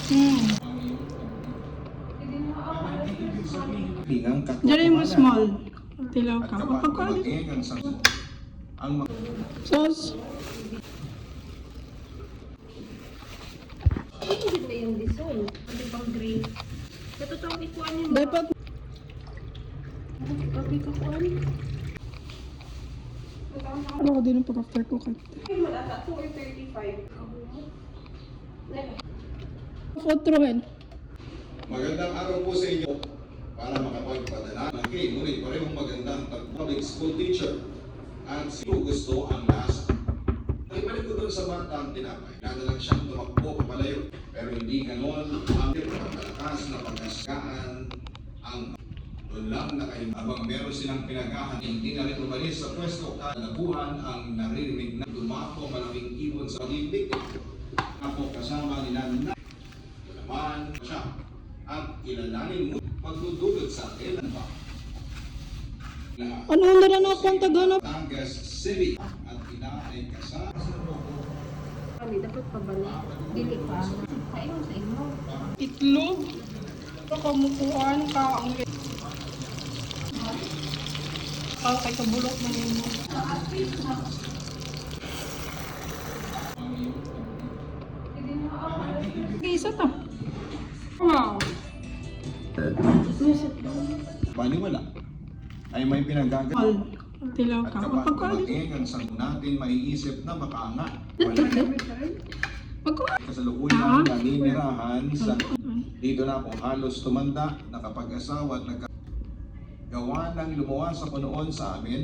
Diyan mo small. Tilaw ka. Kapag sauce. Hindi na yung disol. Ano bang green? Ito itong ikuan yun. Dapat. Kapi ka kuan. Ano ko din ang pag-after ko kahit. Ay, malata. 2.35. Fotrohen. Magandang araw po sa inyo para makapagpadala ng kayo. Ngunit parehong magandang public school teacher at sino gusto ang lasa. Ibalik ko doon sa bata ang tinapay. Nadalang siyang tumakbo papalayo. Pero hindi ganon ang pagkalakas na pagkaskaan ang doon lang nakahimbang. Habang meron silang pinagahan, hindi na rin umalis sa pwesto. Kalabuhan ang naririnig na dumako malaking ibon sa pag-ibig. Ako kasama nila na naman siya at ilalanin mo pagdudulot sa akin ba? Ano ang dala na ako ang taganap? Tangas City at ina ay kasama sa Kami dapat pabalik. Dili pa. Kayo sa inyo. Itlog. Pakamukuhan ka ang kay kabulok na yun mo. Isa to. Wow. Baliwala ay may pinagagat. Tilaw At ka. kapag Kapag kumaging ang sang natin maiisip na makaangat. Magkuhan. Kasalukuyan naninirahan sa dito na po halos tumanda, nakapag-asawa at nagkagawa ng lumuwas sa punoon sa amin.